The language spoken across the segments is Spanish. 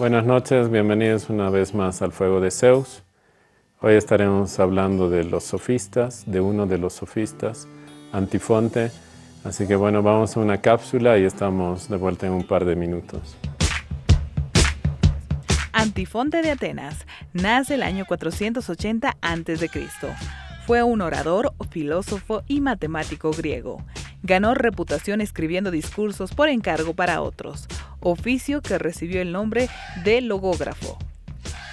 Buenas noches, bienvenidos una vez más al Fuego de Zeus. Hoy estaremos hablando de los sofistas, de uno de los sofistas, Antifonte. Así que bueno, vamos a una cápsula y estamos de vuelta en un par de minutos. Antifonte de Atenas nace el año 480 a.C. Fue un orador, filósofo y matemático griego. Ganó reputación escribiendo discursos por encargo para otros, oficio que recibió el nombre de logógrafo,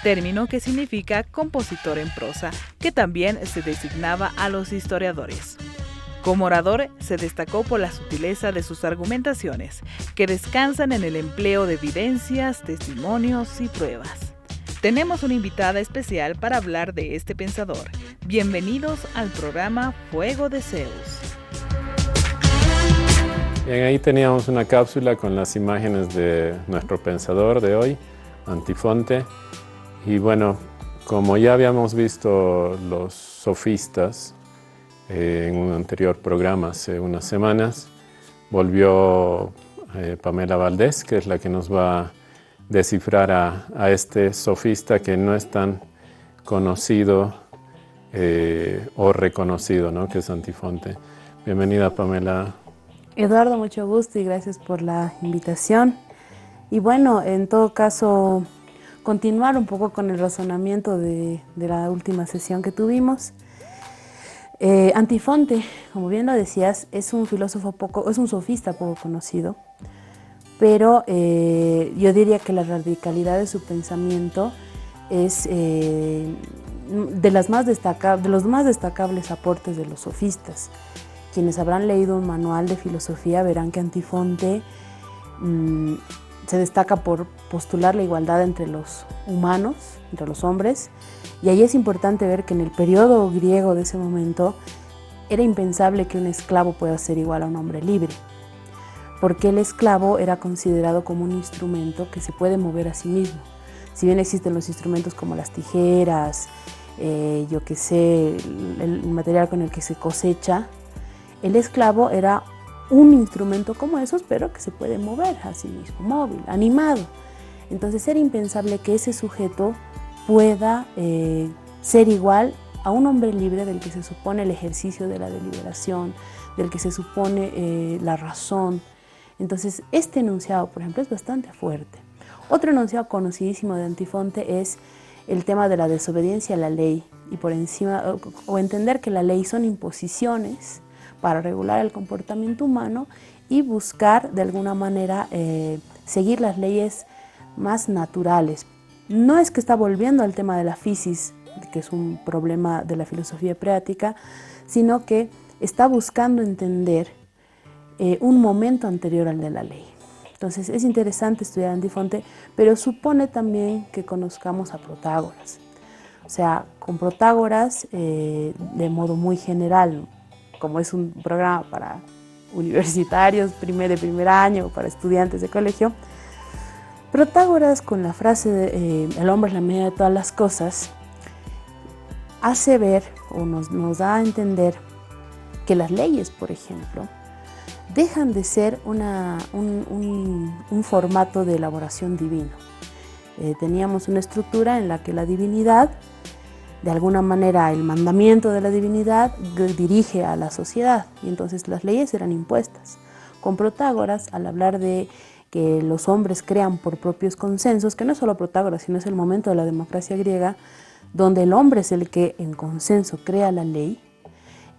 término que significa compositor en prosa, que también se designaba a los historiadores. Como orador, se destacó por la sutileza de sus argumentaciones, que descansan en el empleo de evidencias, testimonios y pruebas. Tenemos una invitada especial para hablar de este pensador. Bienvenidos al programa Fuego de Zeus. Bien, ahí teníamos una cápsula con las imágenes de nuestro pensador de hoy, Antifonte. Y bueno, como ya habíamos visto los sofistas en un anterior programa hace unas semanas, volvió Pamela Valdés, que es la que nos va a descifrar a este sofista que no es tan conocido o reconocido, ¿no? Que es Antifonte. Bienvenida, Pamela. Eduardo, mucho gusto y gracias por la invitación. Y bueno, en todo caso, continuar un poco con el razonamiento de la última sesión que tuvimos. Antifonte, como bien lo decías, es un sofista poco conocido, pero yo diría que la radicalidad de su pensamiento es de los más destacables aportes de los sofistas. Quienes habrán leído un manual de filosofía verán que Antifonte se destaca por postular la igualdad entre los humanos, entre los hombres, y ahí es importante ver que en el periodo griego de ese momento era impensable que un esclavo pueda ser igual a un hombre libre, porque el esclavo era considerado como un instrumento que se puede mover a sí mismo. Si bien existen los instrumentos como las tijeras, el material con el que se cosecha, el esclavo era un instrumento como esos, pero que se puede mover a sí mismo, móvil, animado. Entonces era impensable que ese sujeto pueda ser igual a un hombre libre del que se supone el ejercicio de la deliberación, del que se supone la razón. Entonces este enunciado, por ejemplo, es bastante fuerte. Otro enunciado conocidísimo de Antifonte es el tema de la desobediencia a la ley y por encima, o entender que la ley son imposiciones para regular el comportamiento humano y buscar de alguna manera seguir las leyes más naturales. No es que está volviendo al tema de la physis, que es un problema de la filosofía preática, sino que está buscando entender un momento anterior al de la ley. Entonces es interesante estudiar a Antifonte, pero supone también que conozcamos a Protágoras. O sea, con Protágoras de modo muy general, como es un programa para universitarios de primer año, para estudiantes de colegio, Protágoras, con la frase el hombre es la medida de todas las cosas, hace ver o nos da a entender que las leyes, por ejemplo, dejan de ser un formato de elaboración divino. Teníamos una estructura en la que la divinidad, de alguna manera el mandamiento de la divinidad dirige a la sociedad y entonces las leyes eran impuestas. Con Protágoras, al hablar de que los hombres crean por propios consensos, que no es solo Protágoras, sino es el momento de la democracia griega, donde el hombre es el que en consenso crea la ley,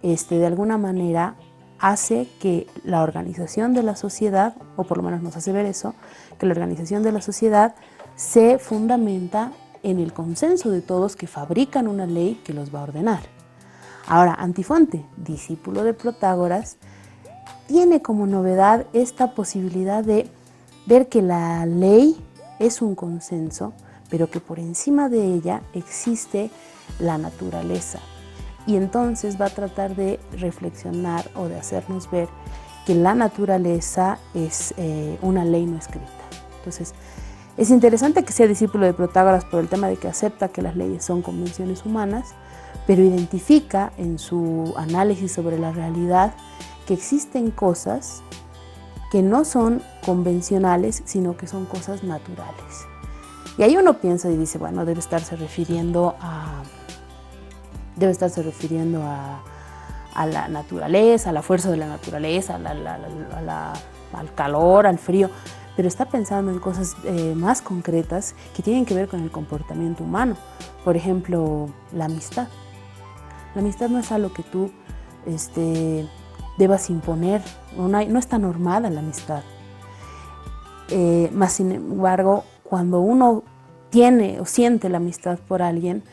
de alguna manera hace que la organización de la sociedad, o por lo menos nos hace ver eso, que la organización de la sociedad se fundamenta en el consenso de todos que fabrican una ley que los va a ordenar. Ahora, Antifonte, discípulo de Protágoras, tiene como novedad esta posibilidad de ver que la ley es un consenso, pero que por encima de ella existe la naturaleza. Y entonces va a tratar de reflexionar o de hacernos ver que la naturaleza es una ley no escrita. Entonces, es interesante que sea discípulo de Protágoras por el tema de que acepta que las leyes son convenciones humanas, pero identifica en su análisis sobre la realidad que existen cosas que no son convencionales, sino que son cosas naturales. Y ahí uno piensa y dice, bueno, debe estarse refiriendo a la naturaleza, a la fuerza de la naturaleza, al calor, al frío, pero está pensando en cosas más concretas que tienen que ver con el comportamiento humano. Por ejemplo, la amistad. La amistad no es algo que tú debas imponer, no está normada la amistad. Más sin embargo, cuando uno tiene o siente la amistad por alguien,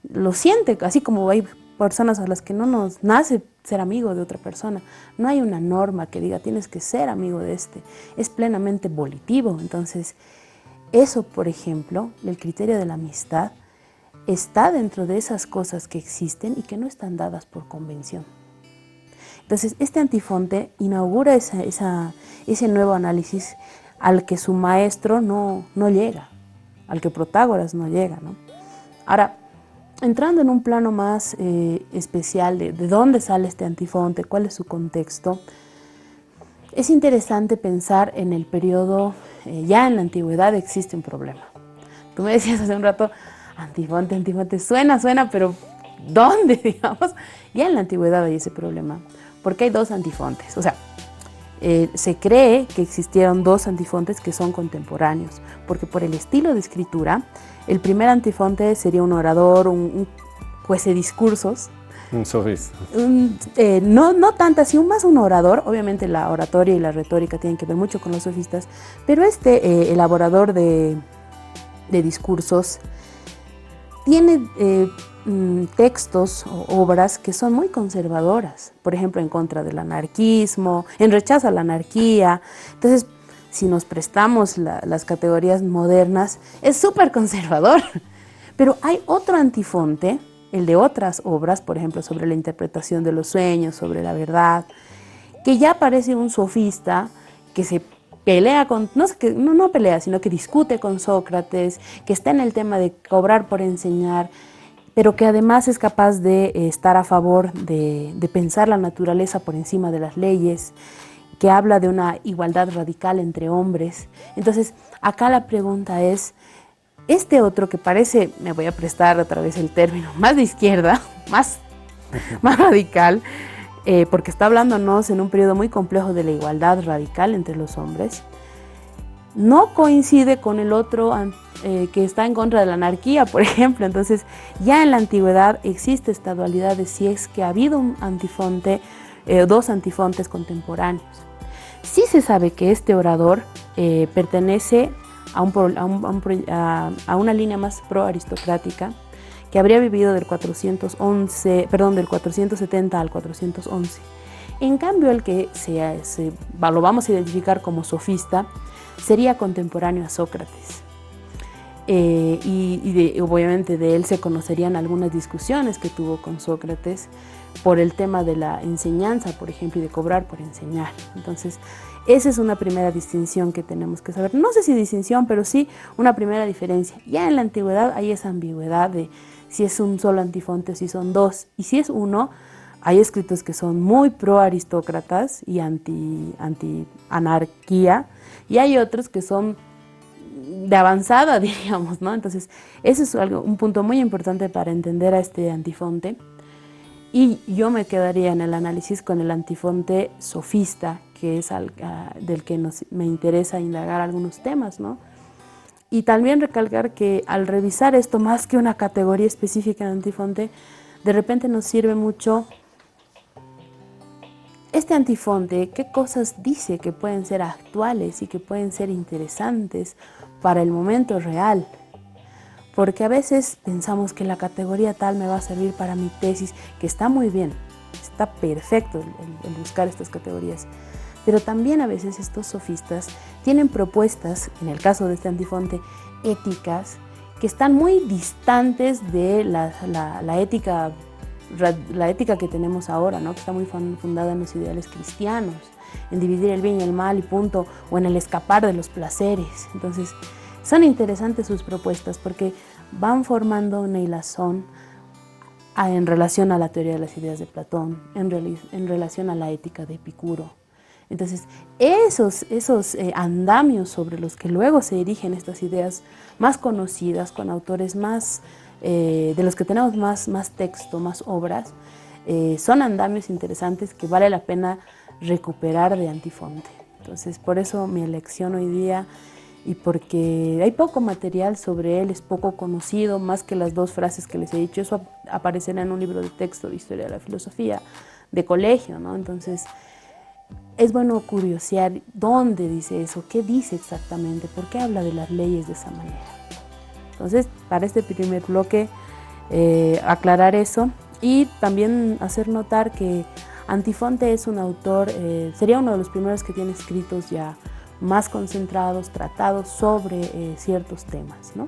lo siente, así como hay personas a las que no nos nace ser amigo de otra persona. No hay una norma que diga tienes que ser amigo de este. Es plenamente volitivo. Entonces, eso, por ejemplo, el criterio de la amistad está dentro de esas cosas que existen y que no están dadas por convención. Entonces, este Antifonte inaugura ese nuevo análisis al que su maestro no llega, al que Protágoras no llega, ¿no? Ahora, entrando en un plano más especial de dónde sale este Antifonte, cuál es su contexto, es interesante pensar en el periodo, ya en la antigüedad existe un problema. Tú me decías hace un rato, Antifonte, suena, pero ¿dónde, digamos? Ya en la antigüedad hay ese problema, porque hay dos Antifontes, o sea, se cree que existieron dos Antifontes que son contemporáneos, porque por el estilo de escritura, el primer Antifonte sería un orador, un juez de discursos. Un sofista. No tanto así, más un orador. Obviamente la oratoria y la retórica tienen que ver mucho con los sofistas, pero elaborador de discursos tiene textos o obras que son muy conservadoras, por ejemplo, en contra del anarquismo, en rechazo a la anarquía. Entonces, si nos prestamos las categorías modernas, es súper conservador. Pero hay otro Antifonte, el de otras obras, por ejemplo, sobre la interpretación de los sueños, sobre la verdad, que ya parece un sofista que se pelea con, no pelea, sino que discute con Sócrates, que está en el tema de cobrar por enseñar, pero que además es capaz de estar a favor de pensar la naturaleza por encima de las leyes, que habla de una igualdad radical entre hombres. Entonces, acá la pregunta es, este otro que parece, me voy a prestar otra vez el término, más de izquierda, más radical, porque está hablándonos en un periodo muy complejo de la igualdad radical entre los hombres, no coincide con el otro que está en contra de la anarquía, por ejemplo. Entonces, ya en la antigüedad existe esta dualidad de si es que ha habido un Antifonte, dos Antifontes contemporáneos. Sí se sabe que este orador pertenece a una línea más pro-aristocrática, que habría vivido del 470 al 411. En cambio, el que lo vamos a identificar como sofista sería contemporáneo a Sócrates. Obviamente de él se conocerían algunas discusiones que tuvo con Sócrates por el tema de la enseñanza, por ejemplo, y de cobrar por enseñar. Entonces, esa es una primera distinción que tenemos que saber. No sé si distinción, pero sí una primera diferencia. Ya en la antigüedad hay esa ambigüedad de si es un solo Antifonte o si son dos. Y si es uno, hay escritos que son muy pro-aristócratas y anti-anarquía, y hay otros que son de avanzada, diríamos, ¿no? Entonces, ese es un punto muy importante para entender a este Antifonte. Y yo me quedaría en el análisis con el Antifonte sofista, que es del que me interesa indagar algunos temas, ¿no? Y también recalcar que al revisar esto, más que una categoría específica de Antifonte, de repente nos sirve mucho este Antifonte, qué cosas dice que pueden ser actuales y que pueden ser interesantes para el momento real. Porque a veces pensamos que la categoría tal me va a servir para mi tesis, que está muy bien, está perfecto el buscar estas categorías. Pero también a veces estos sofistas tienen propuestas, en el caso de este Antifonte, éticas, que están muy distantes de la ética que tenemos ahora, ¿no? Que está muy fundada en los ideales cristianos, en dividir el bien y el mal y punto, o en el escapar de los placeres. Entonces, son interesantes sus propuestas porque van formando una hilazón en relación a la teoría de las ideas de Platón, en relación a la ética de Epicuro. Entonces, esos andamios sobre los que luego se erigen estas ideas más conocidas, con autores más, de los que tenemos más texto, más obras, son andamios interesantes que vale la pena recuperar de Antifonte. Entonces, por eso mi elección hoy día, y porque hay poco material sobre él, es poco conocido, más que las 2 frases que les he dicho. Eso aparecerá en un libro de texto de historia de la filosofía de colegio, ¿no? Entonces, es bueno curiosear dónde dice eso, qué dice exactamente, por qué habla de las leyes de esa manera. Entonces, para este primer bloque, aclarar eso y también hacer notar que Antifonte es un autor, sería uno de los primeros que tiene escritos ya más concentrados, tratados sobre ciertos temas, ¿no?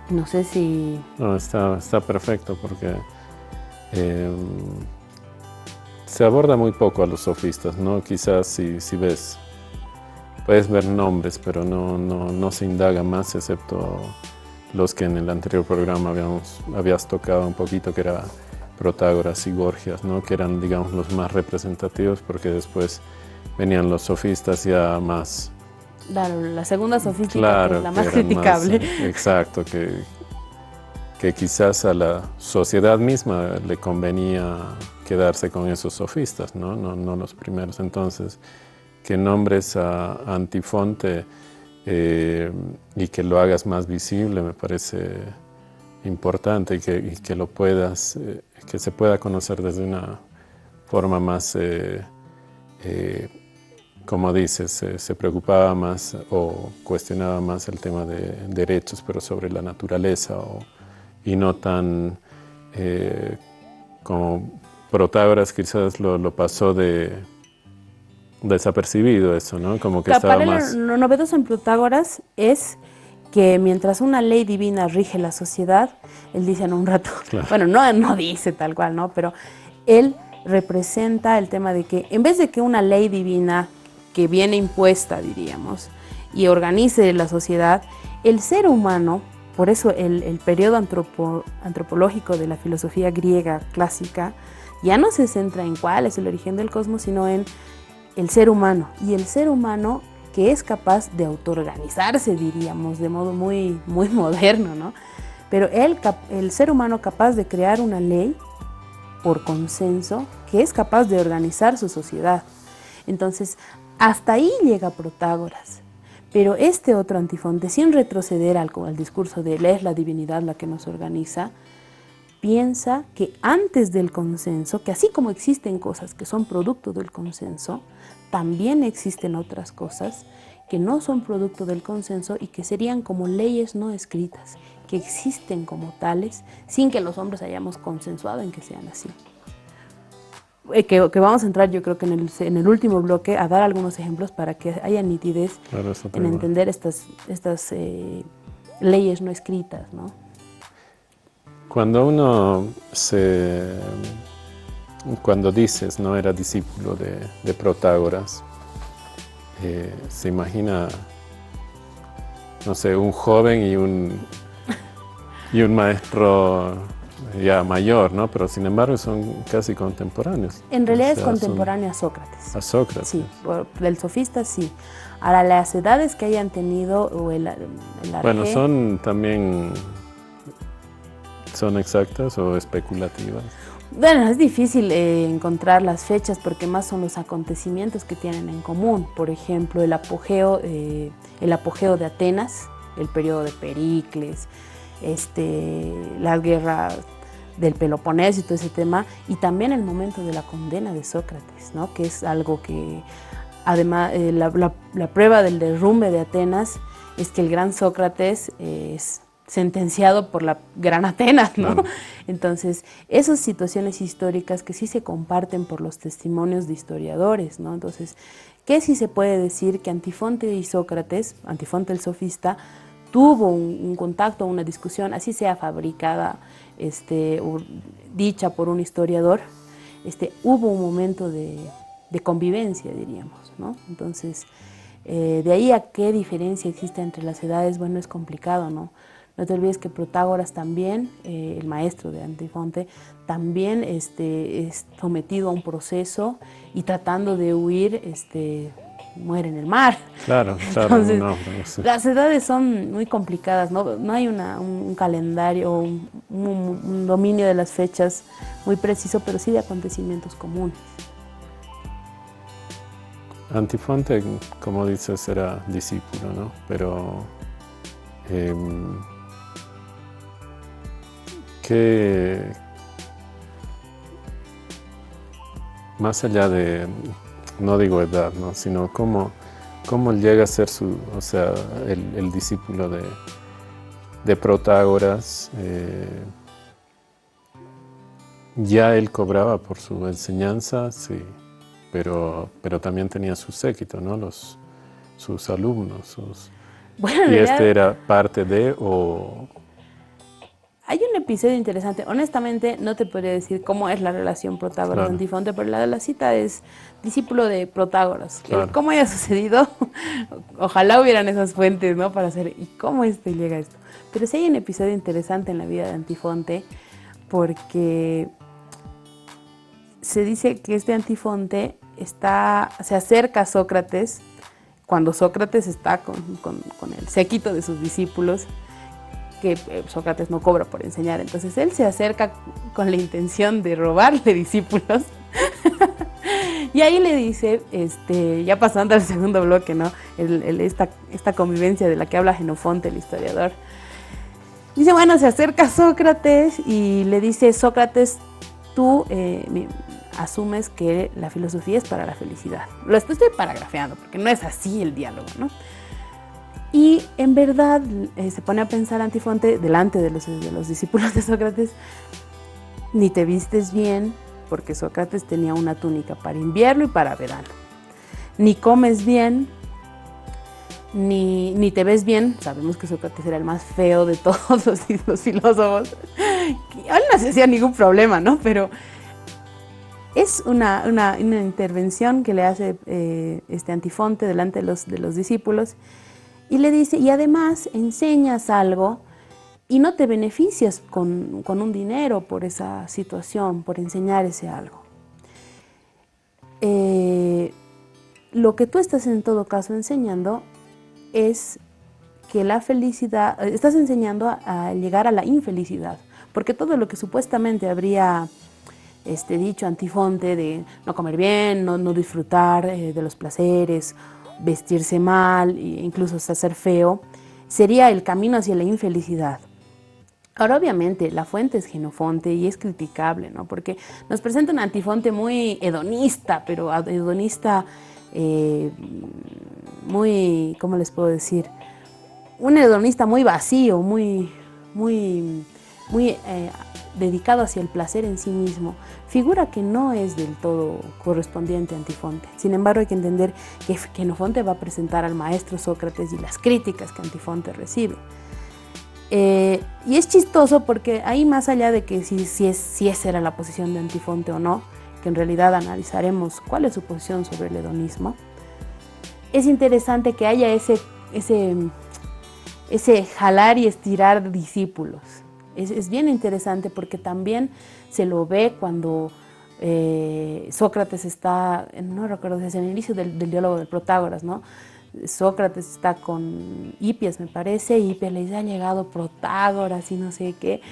No sé si... No, está perfecto porque se aborda muy poco a los sofistas, ¿no? Quizás si ves, puedes ver nombres, pero no se indaga más, excepto los que en el anterior programa habías tocado un poquito, que era Protágoras y Gorgias, ¿no? Que eran, digamos, los más representativos, porque después venían los sofistas ya más... Claro, la segunda sofística, claro, que es la más criticable. Exacto, que quizás a la sociedad misma le convenía quedarse con esos sofistas, no los primeros. Entonces, que nombres a Antifonte y que lo hagas más visible me parece importante, y que lo puedas, que se pueda conocer desde una forma más, como dices, se preocupaba más o cuestionaba más el tema de derechos, pero sobre la naturaleza, y no tan como Protágoras quizás lo pasó desapercibido eso, ¿no? Como que estaba más... Lo novedoso en Protágoras es que mientras una ley divina rige la sociedad, él dice en un rato, claro. Bueno, no dice tal cual, ¿no? Pero él representa el tema de que en vez de que una ley divina que viene impuesta, diríamos, y organice la sociedad, el ser humano, por eso el periodo antropológico de la filosofía griega clásica ya no se centra en cuál es el origen del cosmos, sino en el ser humano, y el ser humano que es capaz de autoorganizarse, diríamos, de modo muy moderno, ¿no? Pero el ser humano capaz de crear una ley por consenso, que es capaz de organizar su sociedad. Entonces, hasta ahí llega Protágoras. Pero este otro Antifonte, sin retroceder al discurso de es la divinidad la que nos organiza, piensa que antes del consenso, que así como existen cosas que son producto del consenso, también existen otras cosas que no son producto del consenso y que serían como leyes no escritas, que existen como tales sin que los hombres hayamos consensuado en que sean así. Que vamos a entrar, yo creo que en el último bloque, a dar algunos ejemplos para que haya nitidez en entender estas leyes no escritas, ¿no? Cuando cuando dices, ¿no? Era discípulo de Protágoras, se imagina, no sé, un joven y un maestro ya mayor, ¿no? Pero sin embargo son casi contemporáneos. En realidad es contemporáneo a Sócrates. A Sócrates. Sí, del sofista sí. Ahora, las edades que hayan tenido o el bueno, son también... ¿Son exactas o especulativas? Bueno, es difícil encontrar las fechas porque más son los acontecimientos que tienen en común. Por ejemplo, el apogeo de Atenas, el periodo de Pericles, las guerras del Peloponeso y todo ese tema, y también el momento de la condena de Sócrates, ¿no? Que es algo que, además, la prueba del derrumbe de Atenas es que el gran Sócrates es sentenciado por la gran Atenas, ¿no? Claro. Entonces, esas situaciones históricas que sí se comparten por los testimonios de historiadores, ¿no? Entonces, ¿qué sí se puede decir? Que Antifonte y Sócrates, Antifonte el sofista, tuvo un contacto, una discusión, así sea fabricada, o dicha por un historiador, hubo un momento de convivencia, diríamos, ¿no? Entonces, de ahí a qué diferencia existe entre las edades, bueno, es complicado, ¿no? No te olvides que Protágoras también, el maestro de Antifonte, también es sometido a un proceso y tratando de huir, muere en el mar. Claro, claro. Entonces, No, las edades son muy complicadas, no hay un calendario, un dominio de las fechas muy preciso, pero sí de acontecimientos comunes. Antifonte, como dices, era discípulo, ¿no? Pero que más allá de, no digo edad, ¿no? Sino cómo llega a ser el discípulo de Protágoras. Ya él cobraba por su enseñanza, sí, pero también tenía su séquito, ¿no? Sus alumnos. Bueno, ¿Y era parte de o...? Hay un episodio interesante. Honestamente, no te podría decir cómo es la relación Protágoras-Antifonte, pero la de la cita es discípulo de Protágoras. Claro. ¿Cómo haya sucedido? Ojalá hubieran esas fuentes, ¿no? Para saber, ¿y cómo llega a esto? Pero sí hay un episodio interesante en la vida de Antifonte, porque se dice que Antifonte se acerca a Sócrates cuando Sócrates está con el séquito de sus discípulos, que Sócrates no cobra por enseñar. Entonces él se acerca con la intención de robarle discípulos. Y ahí le dice, ya pasando al segundo bloque, ¿no? Esta convivencia de la que habla Jenofonte, el historiador. Dice, bueno, se acerca a Sócrates y le dice, Sócrates, tú asumes que la filosofía es para la felicidad. Lo estoy paragrafeando porque no es así el diálogo, ¿no? Y en verdad se pone a pensar Antifonte delante de los discípulos de Sócrates, ni te vistes bien, porque Sócrates tenía una túnica para invierno y para verano. Ni comes bien, ni te ves bien. Sabemos que Sócrates era el más feo de todos los filósofos. A él no se hacía ningún problema, ¿no? Pero es una intervención que le hace Antifonte delante de los discípulos. Y le dice, y además enseñas algo y no te beneficias con un dinero por esa situación, por enseñar ese algo. Lo que tú estás en todo caso enseñando es que la felicidad, estás enseñando a llegar a la infelicidad, porque todo lo que supuestamente habría dicho Antifonte de no comer bien, no disfrutar de los placeres, vestirse mal, incluso hasta ser feo, sería el camino hacia la infelicidad. Ahora, obviamente, la fuente es Jenofonte y es criticable, ¿no? Porque nos presenta un Antifonte muy hedonista, pero hedonista muy, ¿cómo les puedo decir? Un hedonista muy vacío, muy dedicado hacia el placer en sí mismo, figura que no es del todo correspondiente a Antifonte. Sin embargo, hay que entender que Jenofonte va a presentar al maestro Sócrates y las críticas que Antifonte recibe. Y es chistoso porque ahí, más allá de que si esa era la posición de Antifonte o no, que en realidad analizaremos cuál es su posición sobre el hedonismo, es interesante que haya ese jalar y estirar de discípulos. Es bien interesante porque también se lo ve cuando Sócrates está, no recuerdo si es en el inicio del diálogo del Protágoras, ¿no? Sócrates está con Hipias, me parece, y Hipias le dice, ha llegado Protágoras y no sé qué,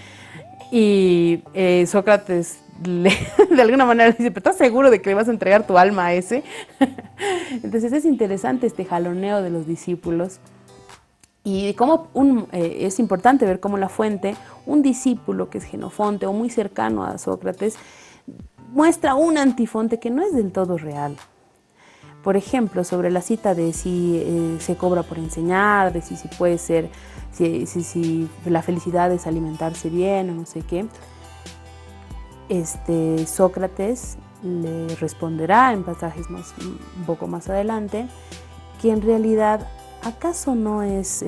y Sócrates de alguna manera le dice, ¿pero estás seguro de que le vas a entregar tu alma a ese? Entonces es interesante este jaloneo de los discípulos. Y cómo es importante ver cómo la fuente, un discípulo que es Jenofonte o muy cercano a Sócrates, muestra un Antifonte que no es del todo real. Por ejemplo, sobre la cita de si se cobra por enseñar, de si puede ser, si la felicidad es alimentarse bien o no sé qué, Sócrates le responderá en pasajes un poco más adelante que en realidad ¿acaso no es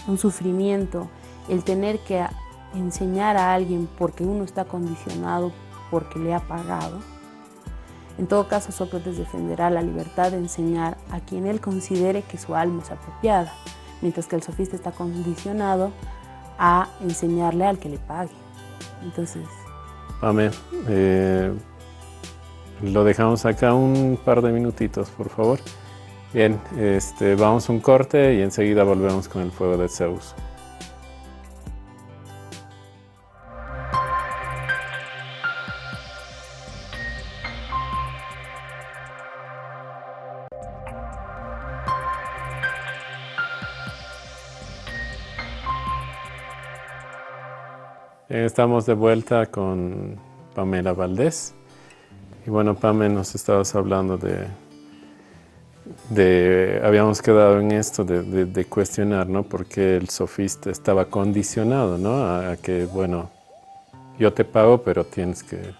un sufrimiento el tener que enseñar a alguien porque uno está condicionado porque le ha pagado? En todo caso, Sócrates defenderá la libertad de enseñar a quien él considere que su alma es apropiada. mientras que el sofista está condicionado a enseñarle al que le pague. Entonces... Amén. Lo dejamos acá un par de minutitos, por favor. Bien, vamos a un corte y enseguida volvemos con el fuego de Zeus. Estamos de vuelta con Pamela Valdés. Y bueno, Pamela, nos estabas hablando habíamos quedado en esto de cuestionar, ¿no? Porque el sofista estaba condicionado, ¿no? A que, bueno, yo te pago, pero tienes que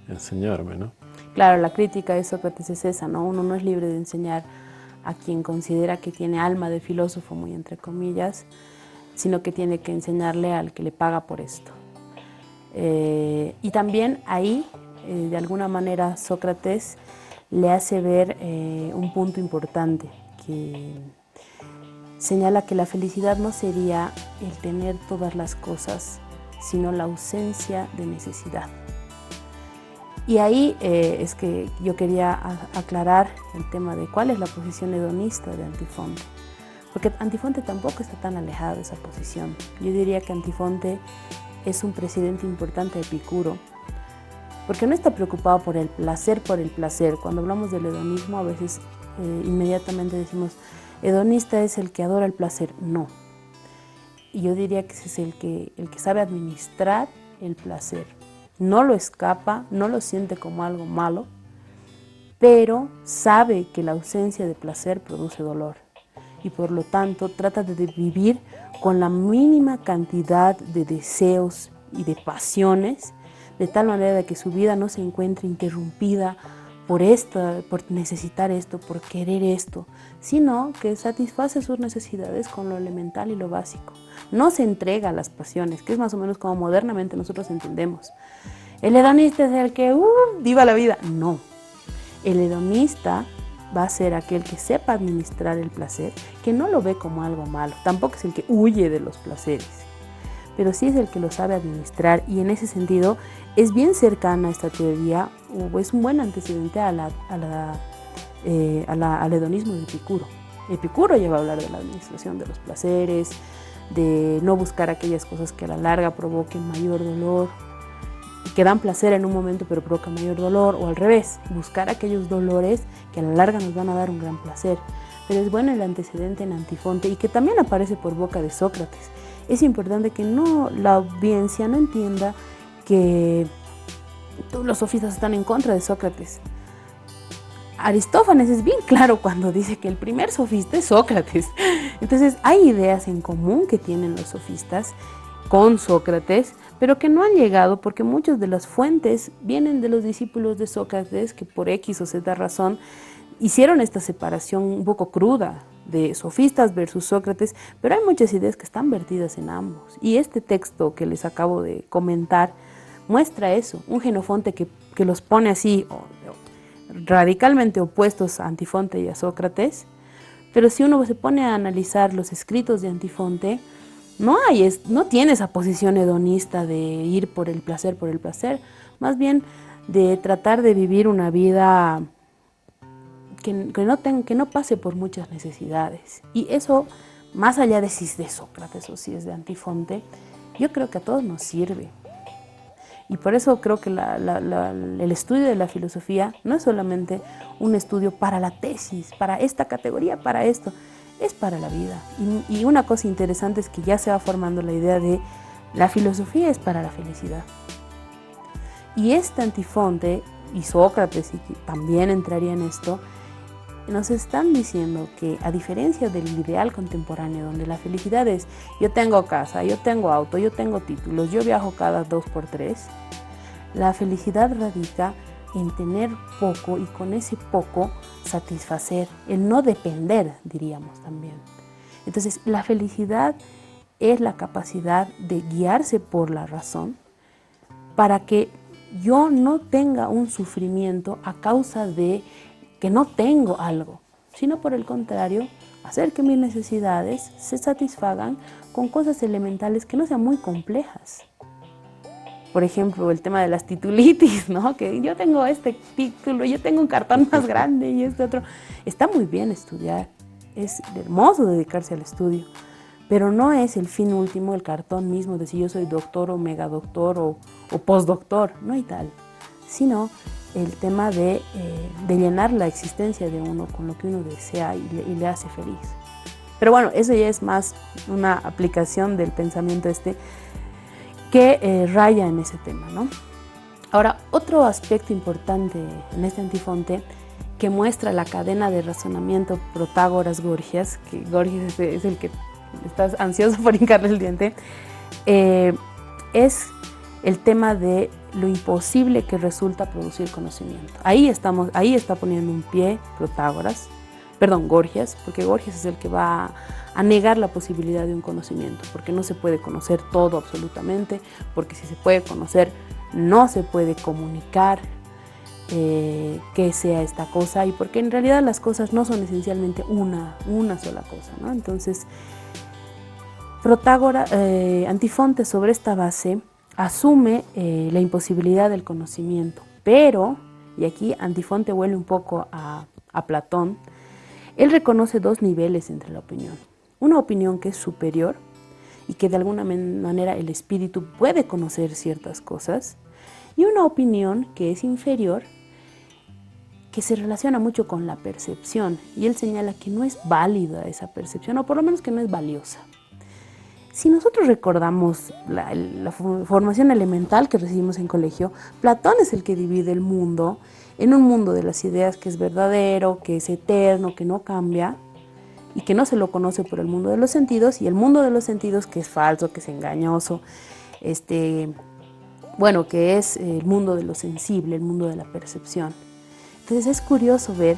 enseñarme, ¿no? Claro, la crítica de Sócrates es esa, ¿no? Uno no es libre de enseñar a quien considera que tiene alma de filósofo, muy entre comillas, sino que tiene que enseñarle al que le paga por esto. Y también ahí, de alguna manera, Sócrates le hace ver un punto importante, que señala que la felicidad no sería el tener todas las cosas, sino la ausencia de necesidad. Y ahí es que yo quería aclarar el tema de cuál es la posición hedonista de Antifonte, porque Antifonte tampoco está tan alejado de esa posición. Yo diría que Antifonte es un presidente importante de Epicuro, porque no está preocupado por el placer. Cuando hablamos del hedonismo, a veces inmediatamente decimos, hedonista es el que adora el placer. No. Y yo diría que ese es el que sabe administrar el placer. No lo escapa, no lo siente como algo malo, pero sabe que la ausencia de placer produce dolor. Y por lo tanto trata de vivir con la mínima cantidad de deseos y de pasiones, de tal manera de que su vida no se encuentre interrumpida por necesitar esto, por querer esto, sino que satisface sus necesidades con lo elemental y lo básico. No se entrega a las pasiones, que es más o menos como modernamente nosotros entendemos. El hedonista es el que viva la vida. No, el hedonista va a ser aquel que sepa administrar el placer, que no lo ve como algo malo, tampoco es el que huye de los placeres, pero sí es el que lo sabe administrar, y en ese sentido es bien cercana a esta teoría, o es un buen antecedente al hedonismo de Epicuro. Epicuro lleva a hablar de la administración de los placeres, de no buscar aquellas cosas que a la larga provoquen mayor dolor, que dan placer en un momento pero provocan mayor dolor, o al revés, buscar aquellos dolores que a la larga nos van a dar un gran placer. Pero es bueno el antecedente en Antifonte, y que también aparece por boca de Sócrates. Es importante que la audiencia no entienda que todos los sofistas están en contra de Sócrates. Aristófanes es bien claro cuando dice que el primer sofista es Sócrates. Entonces hay ideas en común que tienen los sofistas con Sócrates, pero que no han llegado porque muchas de las fuentes vienen de los discípulos de Sócrates, que por X o Z razón hicieron esta separación un poco cruda de sofistas versus Sócrates, pero hay muchas ideas que están vertidas en ambos. Y este texto que les acabo de comentar muestra eso, un Jenofonte que los pone así, radicalmente opuestos a Antifonte y a Sócrates, pero si uno se pone a analizar los escritos de Antifonte, no tiene esa posición hedonista de ir por el placer, más bien de tratar de vivir una vida que no pase por muchas necesidades. Y eso, más allá de si es de Sócrates o si es de Antifonte, yo creo que a todos nos sirve. Y por eso creo que el estudio de la filosofía no es solamente un estudio para la tesis, para esta categoría, para esto, es para la vida. Y una cosa interesante es que ya se va formando la idea de la filosofía es para la felicidad. Y este Antifonte y Sócrates, y que también entraría en esto, nos están diciendo que, a diferencia del ideal contemporáneo, donde la felicidad es yo tengo casa, yo tengo auto, yo tengo títulos, yo viajo cada 2x3, la felicidad radica en tener poco y con ese poco satisfacer, el no depender, diríamos también. Entonces, la felicidad es la capacidad de guiarse por la razón para que yo no tenga un sufrimiento a causa de que no tengo algo, sino por el contrario, hacer que mis necesidades se satisfagan con cosas elementales que no sean muy complejas. Por ejemplo, el tema de las titulitis, ¿no? Que yo tengo este título, yo tengo un cartón más grande y este otro. Está muy bien estudiar, es hermoso dedicarse al estudio, pero no es el fin último el cartón mismo de si yo soy doctor o megadoctor o postdoctor, no hay tal, sino el tema de llenar la existencia de uno con lo que uno desea y le hace feliz. Pero bueno, eso ya es más una aplicación del pensamiento que raya en ese tema, ¿no? Ahora, otro aspecto importante en este Antifonte que muestra la cadena de razonamiento Protágoras-Gorgias, que Gorgias es el que estás ansioso por hincarle el diente, es el tema de lo imposible que resulta producir conocimiento. Ahí está poniendo un pie Gorgias, porque Gorgias es el que va a negar la posibilidad de un conocimiento, porque no se puede conocer todo absolutamente, porque si se puede conocer, no se puede comunicar qué sea esta cosa, y porque en realidad las cosas no son esencialmente una sola cosa, ¿no? Entonces, Antifonte sobre esta base asume la imposibilidad del conocimiento, pero, y aquí Antifonte vuelve un poco a Platón, él reconoce dos niveles entre la opinión. Una opinión que es superior y que de alguna manera el espíritu puede conocer ciertas cosas, y una opinión que es inferior, que se relaciona mucho con la percepción, y él señala que no es válida esa percepción, o por lo menos que no es valiosa. Si nosotros recordamos la formación elemental que recibimos en colegio, Platón es el que divide el mundo en un mundo de las ideas que es verdadero, que es eterno, que no cambia, y que no se lo conoce por el mundo de los sentidos, y el mundo de los sentidos que es falso, que es engañoso, que es el mundo de lo sensible, el mundo de la percepción. Entonces es curioso ver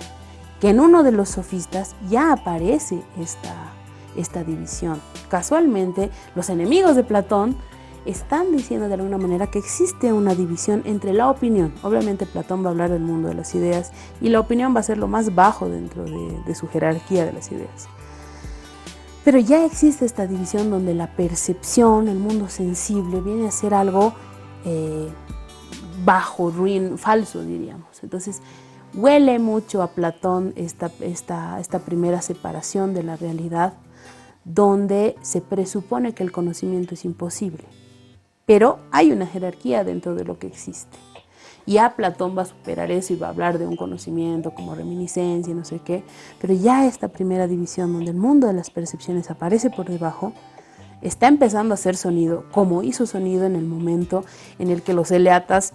que en uno de los sofistas ya aparece esta división. Casualmente, los enemigos de Platón están diciendo de alguna manera que existe una división entre la opinión. Obviamente Platón va a hablar del mundo de las ideas y la opinión va a ser lo más bajo dentro de su jerarquía de las ideas. Pero ya existe esta división donde la percepción, el mundo sensible, viene a ser algo bajo, ruin, falso, diríamos. Entonces, huele mucho a Platón esta primera separación de la realidad, donde se presupone que el conocimiento es imposible. Pero hay una jerarquía dentro de lo que existe. Ya Platón va a superar eso y va a hablar de un conocimiento como reminiscencia y no sé qué, pero ya esta primera división donde el mundo de las percepciones aparece por debajo, está empezando a hacer sonido, como hizo sonido en el momento en el que los eleatas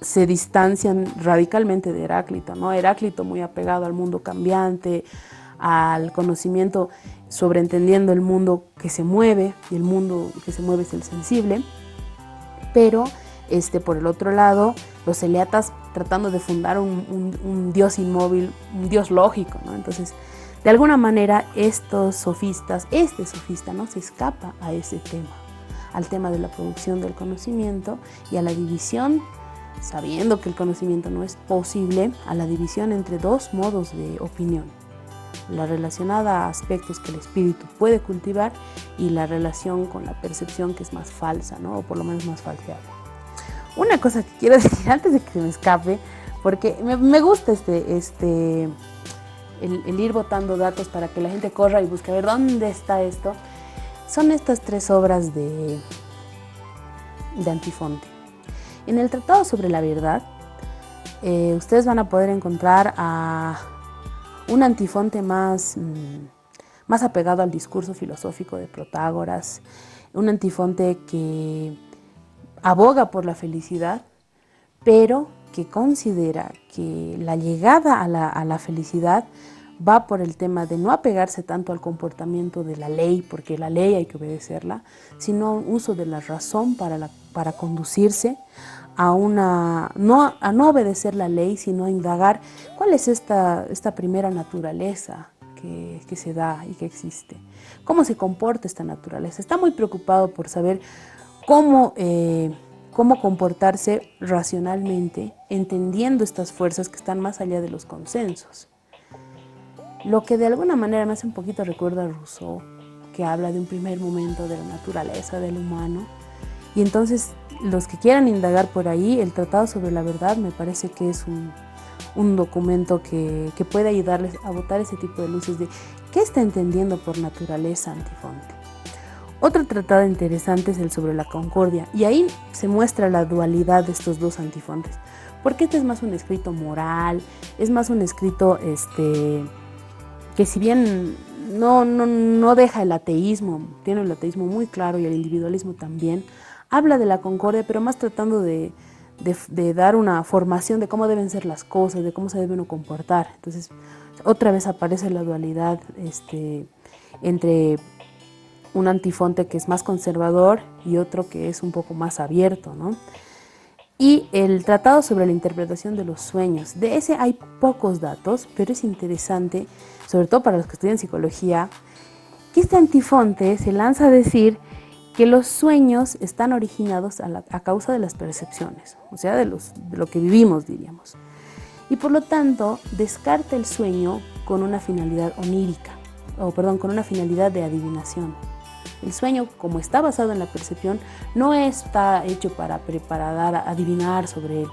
se distancian radicalmente de Heráclito, ¿no? Heráclito muy apegado al mundo cambiante, al conocimiento sobreentendiendo el mundo que se mueve, y el mundo que se mueve es el sensible, pero por el otro lado, los eleatas tratando de fundar un dios inmóvil, un dios lógico, ¿no? Entonces, de alguna manera, este sofista no se escapa a ese tema, al tema de la producción del conocimiento y a la división, sabiendo que el conocimiento no es posible, a la división entre dos modos de opinión. La relacionada a aspectos que el espíritu puede cultivar y la relación con la percepción que es más falsa, ¿no? O por lo menos más falseable. Una cosa que quiero decir antes de que se me escape, porque me gusta el ir botando datos para que la gente corra y busque a ver dónde está esto, son estas tres obras de Antifonte. En el Tratado sobre la Verdad, ustedes van a poder encontrar a un Antifonte más apegado al discurso filosófico de Protágoras, un Antifonte que aboga por la felicidad, pero que considera que la llegada a la felicidad va por el tema de no apegarse tanto al comportamiento de la ley, porque la ley hay que obedecerla, sino un uso de la razón para conducirse a no obedecer la ley, sino a indagar cuál es esta primera naturaleza que se da y que existe. ¿Cómo se comporta esta naturaleza? Está muy preocupado por saber cómo comportarse racionalmente, entendiendo estas fuerzas que están más allá de los consensos. lo que de alguna manera me hace un poquito recuerda a Rousseau, que habla de un primer momento de la naturaleza, del humano. Y entonces, los que quieran indagar por ahí, el Tratado sobre la Verdad me parece que es un documento que puede ayudarles a botar ese tipo de luces de qué está entendiendo por naturaleza Antifonte. Otro tratado interesante es el sobre la concordia, y ahí se muestra la dualidad de estos dos antifontes, porque este es más un escrito moral, es más un escrito que si bien no deja el ateísmo, tiene el ateísmo muy claro y el individualismo también, habla de la concordia, pero más tratando de dar una formación de cómo deben ser las cosas, de cómo se debe uno comportar. Entonces, otra vez aparece la dualidad entre un Antifonte que es más conservador y otro que es un poco más abierto, ¿no? Y el tratado sobre la interpretación de los sueños. De ese hay pocos datos, pero es interesante, sobre todo para los que estudian psicología, que este Antifonte se lanza a decir que los sueños están originados a causa de las percepciones, o sea, de lo que vivimos, diríamos. Y por lo tanto, descarta el sueño con una finalidad onírica, con una finalidad de adivinación. El sueño, como está basado en la percepción, no está hecho para adivinar sobre él.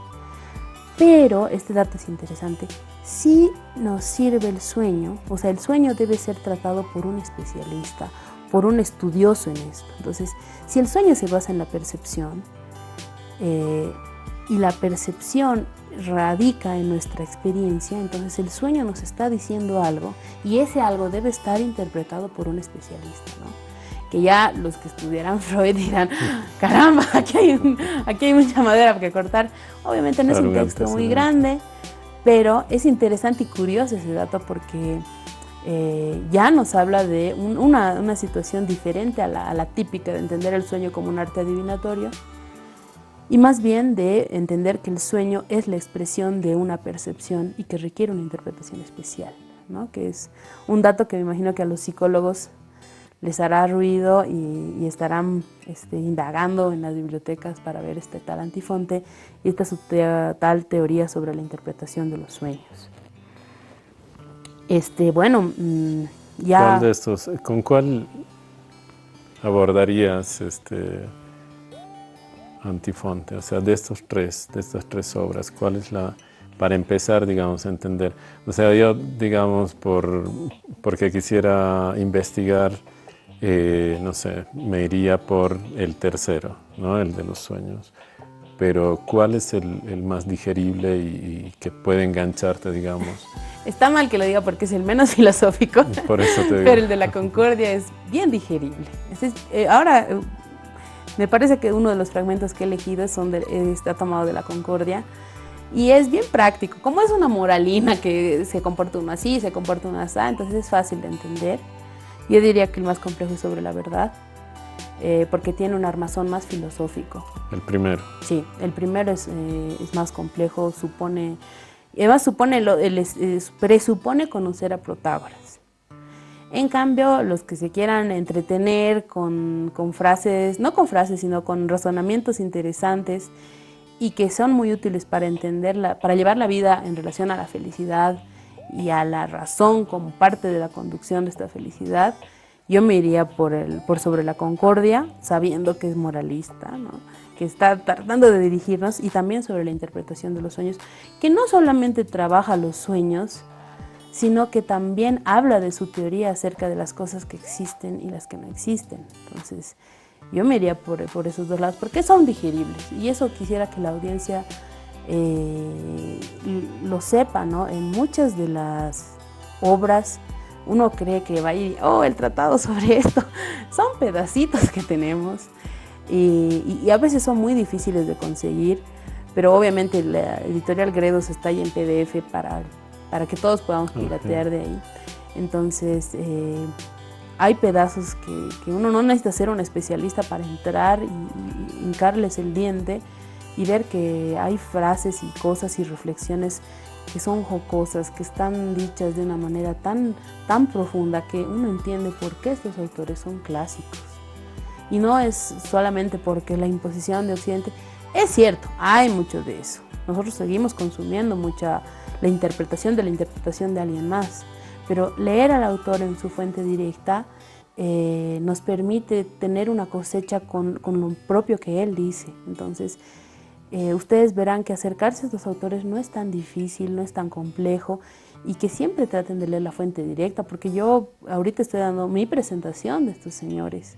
Pero, este dato es interesante, sí nos sirve el sueño, o sea, el sueño debe ser tratado por un especialista, por un estudioso en esto. Entonces, si el sueño se basa en la percepción, y la percepción radica en nuestra experiencia, entonces el sueño nos está diciendo algo, y ese algo debe estar interpretado por un especialista, ¿no? Que ya los que estudiaran Freud dirán, caramba, aquí hay mucha madera que cortar. Obviamente no es un texto muy grande, pero es interesante y curioso ese dato porque ya nos habla de una situación diferente a la típica de entender el sueño como un arte adivinatorio, y más bien de entender que el sueño es la expresión de una percepción y que requiere una interpretación especial, ¿no? Que es un dato que me imagino que a los psicólogos les hará ruido y estarán indagando en las bibliotecas para ver este tal Antifonte y esta tal teoría sobre la interpretación de los sueños. Bueno, ya... ¿Cuál de estos, con cuál abordarías Antifonte? O sea, de estas tres obras, ¿cuál es la, para empezar, digamos, a entender? O sea, yo, digamos, porque quisiera investigar, no sé, me iría por el tercero, ¿no? El de los sueños. Pero ¿cuál es el más digerible y que puede engancharte, digamos? Está mal que lo diga porque es el menos filosófico, por eso te digo. Pero el de la concordia es bien digerible. Ahora, me parece que uno de los fragmentos que he elegido está tomado de la concordia y es bien práctico. Como es una moralina que se comporta uno así, se comporta uno así, entonces es fácil de entender. Yo diría que el más complejo es sobre la verdad, porque tiene un armazón más filosófico. ¿El primero? Sí, el primero es más complejo, presupone conocer a Protágoras. En cambio, los que se quieran entretener con frases, no con frases, sino con razonamientos interesantes y que son muy útiles para para llevar la vida en relación a la felicidad y a la razón como parte de la conducción de esta felicidad, yo me iría por sobre la concordia, sabiendo que es moralista, ¿no? Que está tratando de dirigirnos, y también sobre la interpretación de los sueños, que no solamente trabaja los sueños, sino que también habla de su teoría acerca de las cosas que existen y las que no existen. Entonces, yo me iría por esos dos lados, porque son digeribles, y eso quisiera que la audiencia lo sepa, ¿no? En muchas de las obras uno cree que va a ir, el tratado sobre esto, son pedacitos que tenemos, y a veces son muy difíciles de conseguir, pero obviamente la editorial Gredos está ahí en PDF para que todos podamos piratear de ahí. Entonces, hay pedazos que uno no necesita ser un especialista para entrar y hincarles el diente y ver que hay frases y cosas y reflexiones que son jocosas, que están dichas de una manera tan profunda que uno entiende por qué estos autores son clásicos. Y no es solamente porque la imposición de Occidente, es cierto, hay mucho de eso. Nosotros seguimos consumiendo mucha la interpretación de alguien más, pero leer al autor en su fuente directa nos permite tener una cosecha con lo propio que él dice. Entonces, ustedes verán que acercarse a estos autores no es tan difícil, no es tan complejo, y que siempre traten de leer la fuente directa, porque yo ahorita estoy dando mi presentación de estos señores,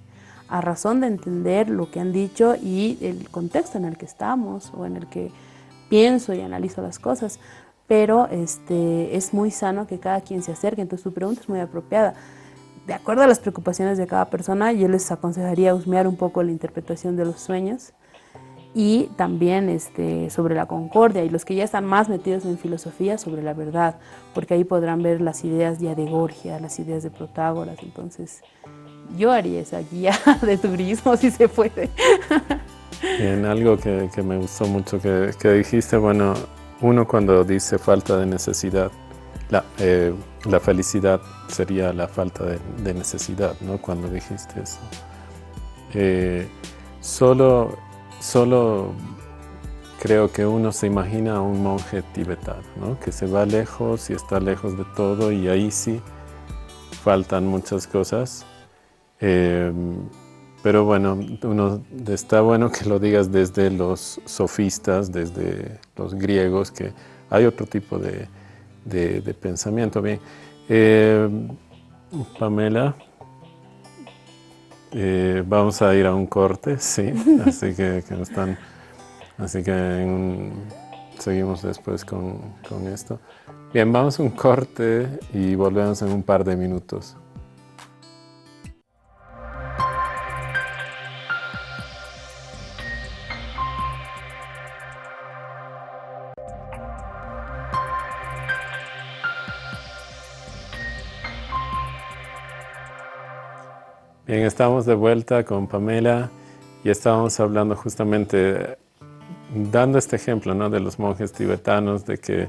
a razón de entender lo que han dicho y el contexto en el que estamos, o en el que pienso y analizo las cosas, pero es muy sano que cada quien se acerque. Entonces tu pregunta es muy apropiada. De acuerdo a las preocupaciones de cada persona, yo les aconsejaría husmear un poco la interpretación de los sueños, y también sobre la concordia, y los que ya están más metidos en filosofía, sobre la verdad, porque ahí podrán ver las ideas ya de Gorgias, las ideas de Protágoras. Entonces yo haría esa guía de turismo si se puede. Bien, algo que me gustó mucho que dijiste, bueno, uno cuando dice falta de necesidad, la felicidad sería la falta de necesidad, ¿no? Cuando dijiste eso. Solo creo que uno se imagina a un monje tibetano, ¿no? Que se va lejos y está lejos de todo, y ahí sí faltan muchas cosas. Pero bueno, está bueno que lo digas desde los sofistas, desde los griegos, que hay otro tipo de pensamiento. Bien, Pamela, vamos a ir a un corte, sí, así que seguimos después con esto. Bien, vamos a un corte y volvemos en un par de minutos. Bien, estamos de vuelta con Pamela y estábamos hablando justamente, dando este ejemplo, ¿no?, de los monjes tibetanos, de que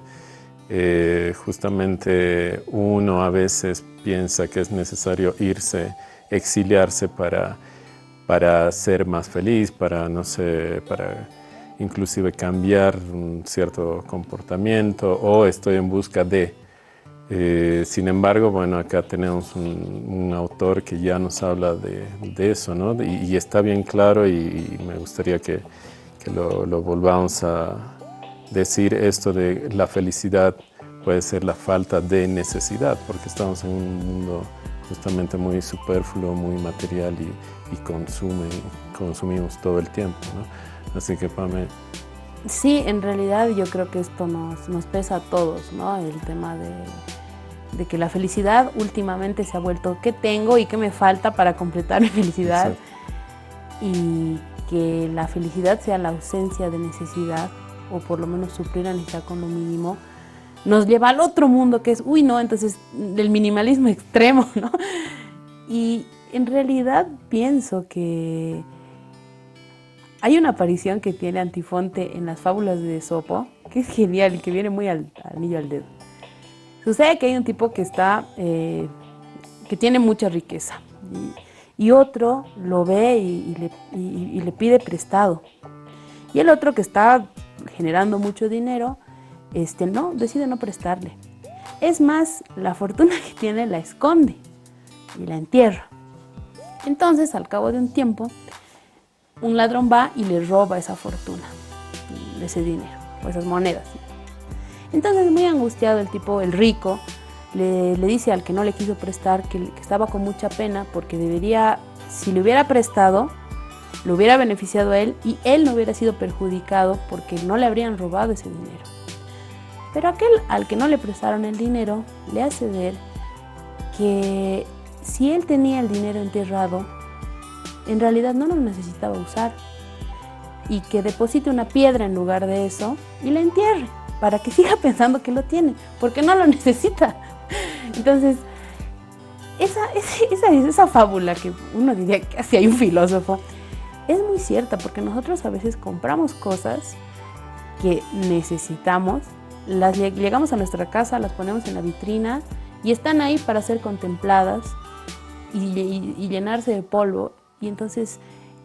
justamente uno a veces piensa que es necesario irse, exiliarse para ser más feliz, para, no sé, para inclusive cambiar un cierto comportamiento, o estoy en busca de... sin embargo, bueno, acá tenemos un autor que ya nos habla de eso, ¿no? Y está bien claro, y me gustaría que lo volvamos a decir, esto de la felicidad puede ser la falta de necesidad, porque estamos en un mundo justamente muy superfluo, muy material, y consumimos todo el tiempo, ¿no? Así que, Pame. Sí, en realidad yo creo que esto nos pesa a todos, ¿no? El tema de que la felicidad últimamente se ha vuelto ¿qué tengo y qué me falta para completar mi felicidad? Exacto. Y que la felicidad sea la ausencia de necesidad, o por lo menos suplir la necesidad con lo mínimo, nos lleva al otro mundo que es, uy, no, entonces del minimalismo extremo, ¿no? Y en realidad pienso que hay una aparición que tiene Antifonte en las fábulas de Esopo, que es genial y que viene muy al anillo al dedo. Sucede que hay un tipo que que tiene mucha riqueza, y otro lo ve y le pide prestado. Y el otro, que está generando mucho dinero, decide no prestarle. Es más, la fortuna que tiene la esconde y la entierra. Entonces, al cabo de un tiempo, un ladrón va y le roba esa fortuna, ese dinero, o esas monedas. Entonces, muy angustiado el tipo, el rico, le dice al que no le quiso prestar que estaba con mucha pena, porque si le hubiera prestado, le hubiera beneficiado a él, y él no hubiera sido perjudicado porque no le habrían robado ese dinero. Pero aquel al que no le prestaron el dinero le hace ver que si él tenía el dinero enterrado, en realidad no lo necesitaba usar, y que deposite una piedra en lugar de eso y la entierre, para que siga pensando que lo tiene, porque no lo necesita. Entonces, esa fábula, que uno diría que así hay un filósofo, es muy cierta, porque nosotros a veces compramos cosas que necesitamos, llegamos a nuestra casa, las ponemos en la vitrina y están ahí para ser contempladas y llenarse de polvo, y entonces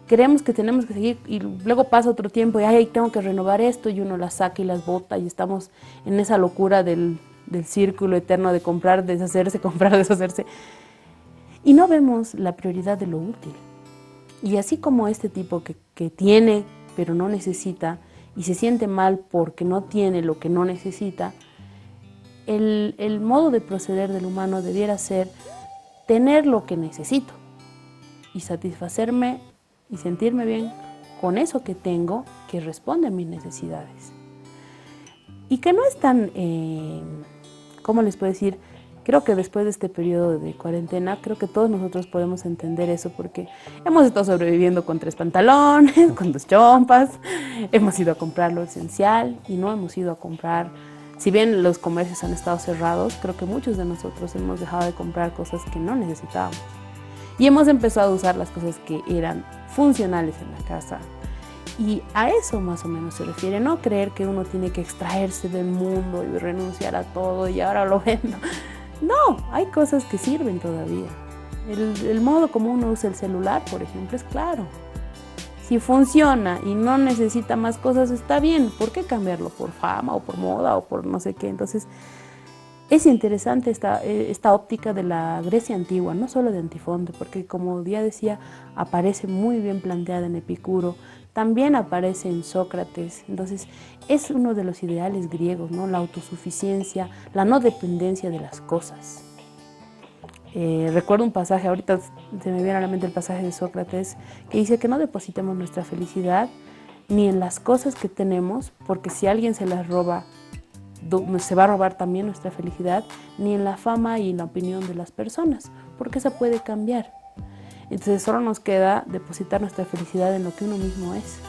creemos que tenemos que seguir, y luego pasa otro tiempo y ay, tengo que renovar esto, y uno las saca y las bota, y estamos en esa locura del del círculo eterno de comprar, deshacerse, comprar, deshacerse. Y no vemos la prioridad de lo útil. Y así como este tipo que tiene, pero no necesita, y se siente mal porque no tiene lo que no necesita, el modo de proceder del humano debiera ser tener lo que necesito y satisfacerme y sentirme bien con eso que tengo que responde a mis necesidades. Y que no es tan, ¿cómo les puedo decir? Creo que después de este periodo de cuarentena, creo que todos nosotros podemos entender eso porque hemos estado sobreviviendo con 3 pantalones, con 2 chompas, hemos ido a comprar lo esencial y no hemos ido a comprar, si bien los comercios han estado cerrados, creo que muchos de nosotros hemos dejado de comprar cosas que no necesitábamos. Y hemos empezado a usar las cosas que eran funcionales en la casa. Y a eso más o menos se refiere, no creer que uno tiene que extraerse del mundo y renunciar a todo y ahora lo vendo. No, hay cosas que sirven todavía. El modo como uno usa el celular, por ejemplo, es claro. Si funciona y no necesita más cosas, está bien. ¿Por qué cambiarlo por fama o por moda o por no sé qué? Entonces, es interesante esta óptica de la Grecia antigua, no solo de Antifonte, porque como ya decía, aparece muy bien planteada en Epicuro, también aparece en Sócrates. Entonces, es uno de los ideales griegos, ¿no? La autosuficiencia, la no dependencia de las cosas. Recuerdo un pasaje, ahorita se me viene a la mente el pasaje de Sócrates, que dice que no depositemos nuestra felicidad ni en las cosas que tenemos, porque si alguien se las roba, se va a robar también nuestra felicidad, ni en la fama y en la opinión de las personas, porque esa puede cambiar. Entonces solo nos queda depositar nuestra felicidad en lo que uno mismo es.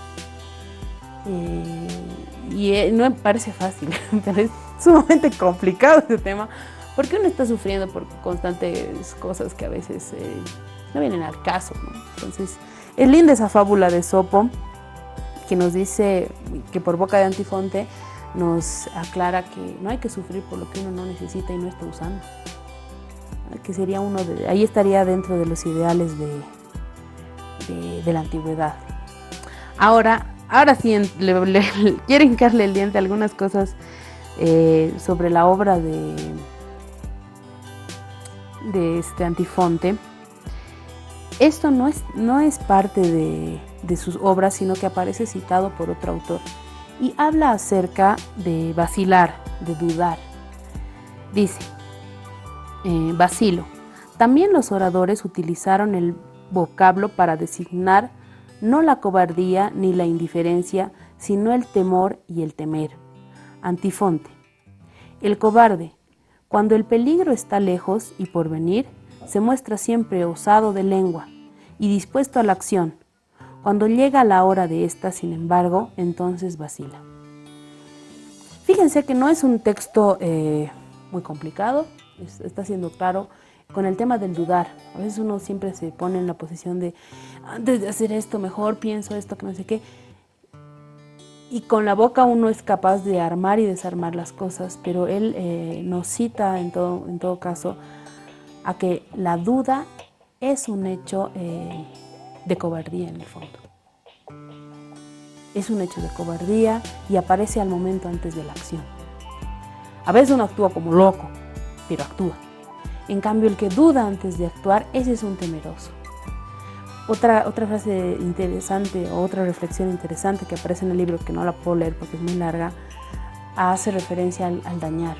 No me parece fácil, pero es sumamente complicado este tema, porque uno está sufriendo por constantes cosas que a veces no vienen al caso, ¿no? Entonces, es linda esa fábula de Esopo, que nos dice que por boca de Antifonte nos aclara que no hay que sufrir por lo que uno no necesita y no está usando. Que sería ahí estaría dentro de los ideales de la antigüedad. Ahora sí, quiero hincarle el diente a algunas cosas sobre la obra de Antifonte. Esto no es parte de sus obras, sino que aparece citado por otro autor y habla acerca de vacilar, de dudar. Dice: vacilo. También los oradores utilizaron el vocablo para designar no la cobardía ni la indiferencia, sino el temor y el temer. Antifonte. El cobarde, cuando el peligro está lejos y por venir, se muestra siempre osado de lengua y dispuesto a la acción. Cuando llega la hora de esta, sin embargo, entonces vacila. Fíjense que no es un texto muy complicado, está siendo claro con el tema del dudar. A veces uno siempre se pone en la posición de, antes de hacer esto, mejor pienso esto, que no sé qué. Y con la boca uno es capaz de armar y desarmar las cosas, pero él nos cita en todo caso a que la duda es un hecho de cobardía en el fondo. Es un hecho de cobardía y aparece al momento antes de la acción. A veces uno actúa como loco, pero actúa. En cambio, el que duda antes de actuar, ese es un temeroso. Otra frase interesante o otra reflexión interesante que aparece en el libro, que no la puedo leer porque es muy larga, hace referencia al dañar.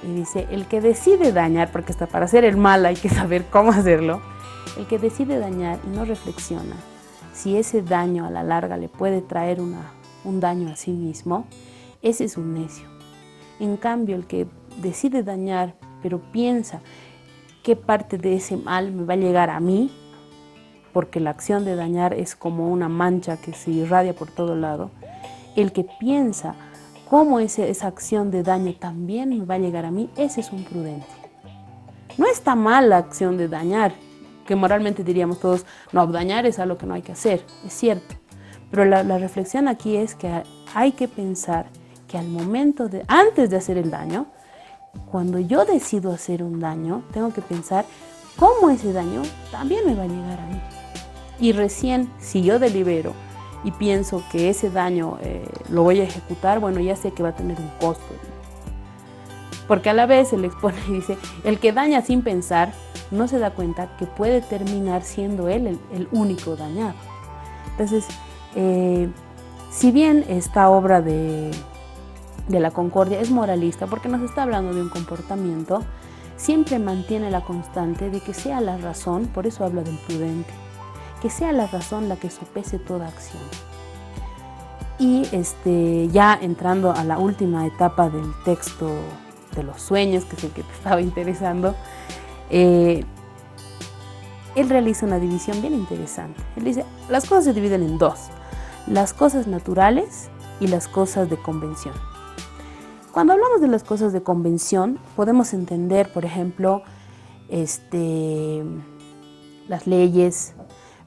Y dice: el que decide dañar, porque hasta para hacer el mal hay que saber cómo hacerlo, el que decide dañar y no reflexiona si ese daño a la larga le puede traer un daño a sí mismo, ese es un necio. En cambio, el que decide dañar, pero piensa qué parte de ese mal me va a llegar a mí, porque la acción de dañar es como una mancha que se irradia por todo lado, el que piensa cómo esa acción de daño también me va a llegar a mí, ese es un prudente. No está mal la acción de dañar, que moralmente diríamos todos, no, dañar es algo que no hay que hacer, es cierto. Pero la reflexión aquí es que hay que pensar que antes de hacer el daño, cuando yo decido hacer un daño, tengo que pensar cómo ese daño también me va a llegar a mí. Y recién, si yo delibero y pienso que ese daño lo voy a ejecutar, bueno, ya sé que va a tener un costo. porque a la vez se le expone y dice, el que daña sin pensar no se da cuenta que puede terminar siendo él el único dañado. Entonces, si bien esta obra de la Concordia es moralista, porque nos está hablando de un comportamiento, siempre mantiene la constante de que sea la razón, por eso habla del prudente, que sea la razón la que sopese toda acción. Y ya entrando a la última etapa del texto de los sueños, que es el que te estaba interesando, él realiza una división bien interesante. Él dice, las cosas se dividen en dos, las cosas naturales y las cosas de convención. Cuando hablamos de las cosas de convención, podemos entender, por ejemplo, las leyes,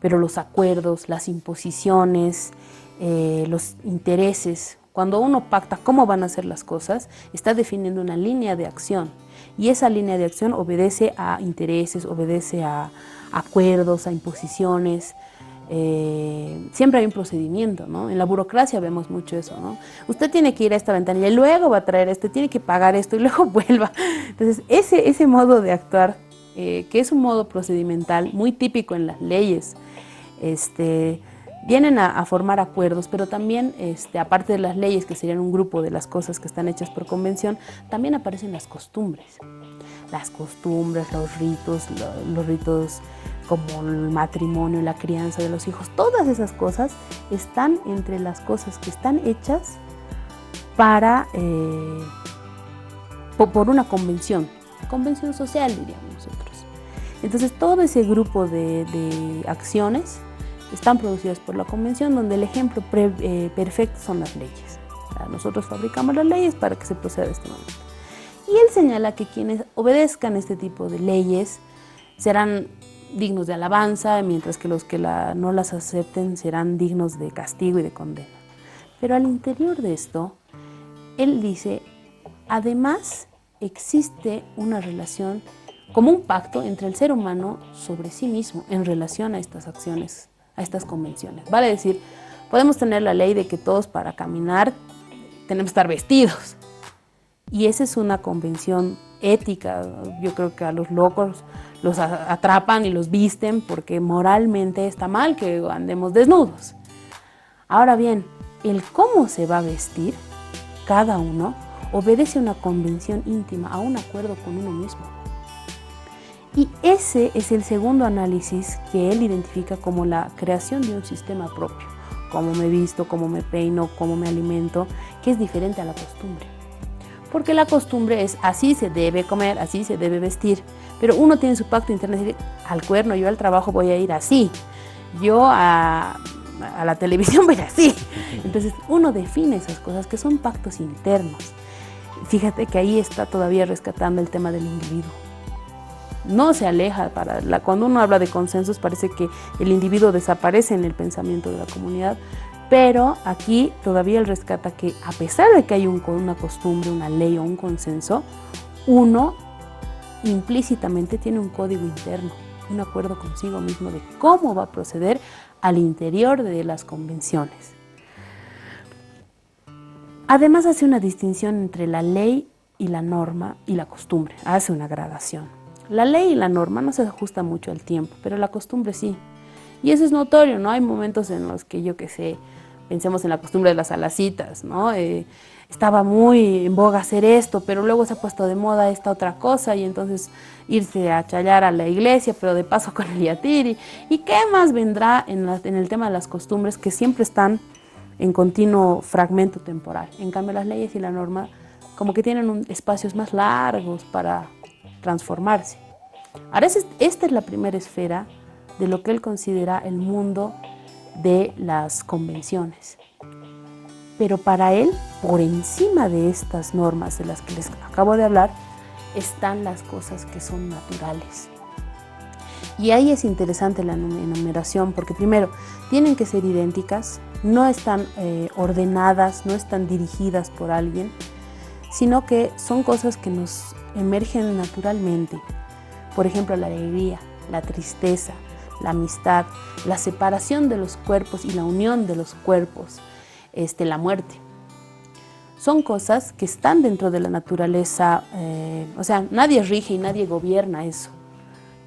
pero los acuerdos, las imposiciones, los intereses. Cuando uno pacta cómo van a ser las cosas, está definiendo una línea de acción. Y esa línea de acción obedece a intereses, obedece a acuerdos, a imposiciones. Siempre hay un procedimiento, ¿no? En la burocracia vemos mucho eso, ¿no? Usted tiene que ir a esta ventanilla y luego va a traer esto, tiene que pagar esto y luego vuelva. Entonces, ese modo de actuar, que es un modo procedimental muy típico en las leyes, vienen a formar acuerdos, pero también, aparte de las leyes, que serían un grupo de las cosas que están hechas por convención, también aparecen las costumbres. Las costumbres, los ritos como el matrimonio, la crianza de los hijos, todas esas cosas están entre las cosas que están hechas para, por una convención social, diríamos nosotros. Entonces todo ese grupo de acciones están producidas por la convención, donde el ejemplo perfecto son las leyes. O sea, nosotros fabricamos las leyes para que se proceda de este momento. Y él señala que quienes obedezcan este tipo de leyes serán dignos de alabanza, mientras que los que no las acepten serán dignos de castigo y de condena. Pero al interior de esto, él dice, además existe una relación, como un pacto entre el ser humano sobre sí mismo en relación a estas acciones, a estas convenciones. Vale decir, podemos tener la ley de que todos para caminar tenemos que estar vestidos. Y esa es una convención ética. Yo creo que a los locos los atrapan y los visten porque moralmente está mal que andemos desnudos. Ahora bien, el cómo se va a vestir, cada uno obedece a una convención íntima, a un acuerdo con uno mismo. Y ese es el segundo análisis que él identifica como la creación de un sistema propio. Cómo me visto, cómo me peino, cómo me alimento, que es diferente a la costumbre. Porque la costumbre es así se debe comer, así se debe vestir. Pero uno tiene su pacto interno de decir, al cuerno, yo al trabajo voy a ir así. Yo a la televisión voy a ir así. Entonces uno define esas cosas que son pactos internos. Fíjate que ahí está todavía rescatando el tema del individuo. No se aleja, cuando uno habla de consensos parece que el individuo desaparece en el pensamiento de la comunidad, pero aquí todavía él rescata que a pesar de que hay una costumbre, una ley o un consenso, uno implícitamente tiene un código interno, un acuerdo consigo mismo de cómo va a proceder al interior de las convenciones. Además hace una distinción entre la ley y la norma y la costumbre, hace una gradación. La ley y la norma no se ajustan mucho al tiempo, pero la costumbre sí. Y eso es notorio, ¿no? Hay momentos en los que, yo qué sé, pensemos en la costumbre de las alacitas, ¿no? Estaba muy en boga hacer esto, pero luego se ha puesto de moda esta otra cosa y entonces irse a chayar a la iglesia, pero de paso con el yatiri. ¿Y qué más vendrá en el tema de las costumbres que siempre están en continuo fragmento temporal? En cambio, las leyes y la norma como que tienen espacios más largos para transformarse. Ahora, esta es la primera esfera de lo que él considera el mundo de las convenciones. Pero para él, por encima de estas normas de las que les acabo de hablar, están las cosas que son naturales. Y ahí es interesante la enumeración, porque primero, tienen que ser idénticas, no están ordenadas, no están dirigidas por alguien, sino que son cosas que nos emergen naturalmente. Por ejemplo, la alegría, la tristeza, la amistad, la separación de los cuerpos y la unión de los cuerpos, la muerte. son cosas que están dentro de la naturaleza, o sea, nadie rige y nadie gobierna eso.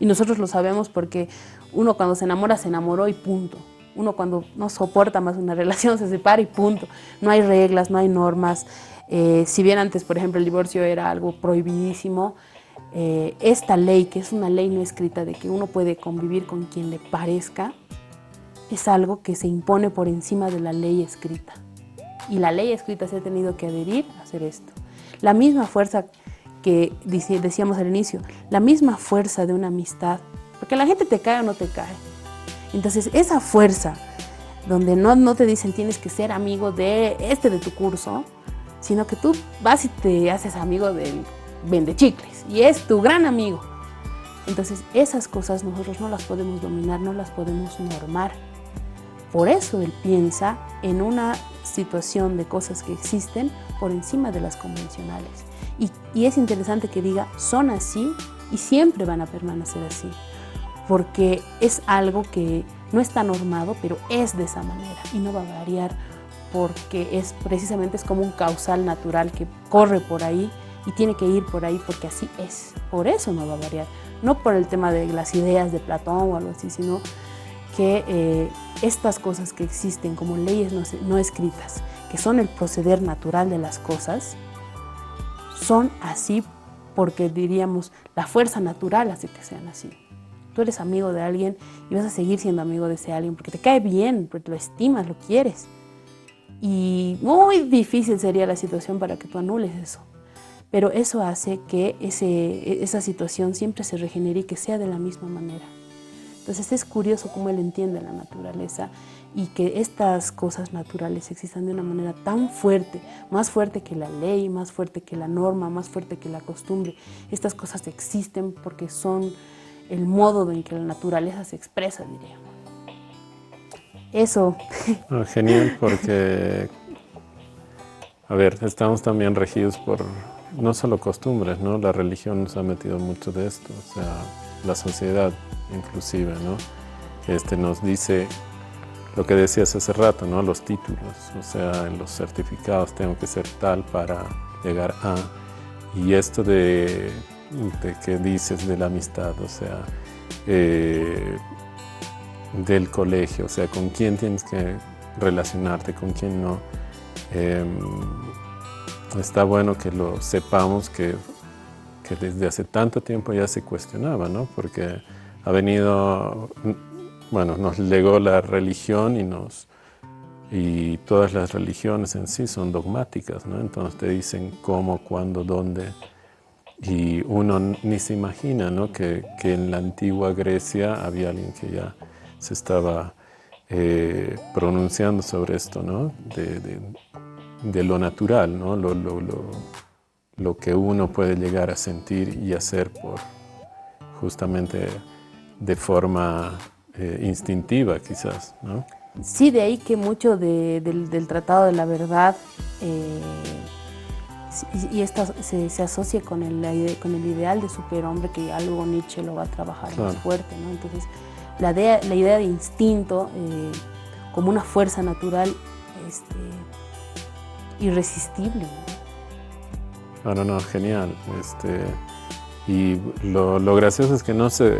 Y nosotros lo sabemos porque uno cuando se enamora, se enamoró y punto. Uno cuando no soporta más una relación, se separa y punto. No hay reglas, no hay normas. Si bien antes, por ejemplo, el divorcio era algo prohibidísimo, esta ley, que es una ley no escrita de que uno puede convivir con quien le parezca, es algo que se impone por encima de la ley escrita. Y la ley escrita se ha tenido que adherir a hacer esto. La misma fuerza que decíamos al inicio, la misma fuerza de una amistad, porque la gente te cae o no te cae. Entonces esa fuerza, donde no te dicen tienes que ser amigo de tu curso, sino que tú vas y te haces amigo del vendechicles y es tu gran amigo. Entonces esas cosas nosotros no las podemos dominar, no las podemos normar. Por eso él piensa en una situación de cosas que existen por encima de las convencionales. Y es interesante que diga, son así y siempre van a permanecer así, porque es algo que no está normado, pero es de esa manera y no va a variar, porque precisamente es como un causal natural que corre por ahí y tiene que ir por ahí porque así es. Por eso no va a variar, no por el tema de las ideas de Platón o algo así, sino que estas cosas que existen como leyes no escritas, que son el proceder natural de las cosas, son así porque diríamos la fuerza natural hace que sean así. Tú eres amigo de alguien y vas a seguir siendo amigo de ese alguien porque te cae bien, porque lo estimas, lo quieres. Y muy difícil sería la situación para que tú anules eso. Pero eso hace que esa situación siempre se regenere y que sea de la misma manera. Entonces es curioso cómo él entiende la naturaleza y que estas cosas naturales existan de una manera tan fuerte, más fuerte que la ley, más fuerte que la norma, más fuerte que la costumbre. Estas cosas existen porque son el modo en que la naturaleza se expresa, diríamos. Eso. Genial, porque, a ver, estamos también regidos por no solo costumbres, ¿no? La religión nos ha metido mucho de esto, o sea, la sociedad inclusive, ¿no? Nos dice lo que decías hace rato, ¿no? Los títulos, o sea, en los certificados tengo que ser tal para llegar a, y esto de que dices de la amistad, o sea, del colegio, o sea, con quién tienes que relacionarte, con quién no. Está bueno que lo sepamos que desde hace tanto tiempo ya se cuestionaba, ¿no? Porque ha venido, bueno, nos legó la religión y todas las religiones en sí son dogmáticas, ¿no? Entonces te dicen cómo, cuándo, dónde, y uno ni se imagina, ¿no? Que en la antigua Grecia había alguien que ya se estaba pronunciando sobre esto, ¿no? De lo natural, ¿no? Lo que uno puede llegar a sentir y hacer justamente de forma instintiva, quizás, ¿no? Sí, de ahí que mucho del Tratado de la Verdad y esto se asocia con el ideal de superhombre, que algo Nietzsche lo va a trabajar claro. Más fuerte, ¿no? Entonces, la idea de instinto como una fuerza natural irresistible, ¿no? No, genial. Y lo gracioso es que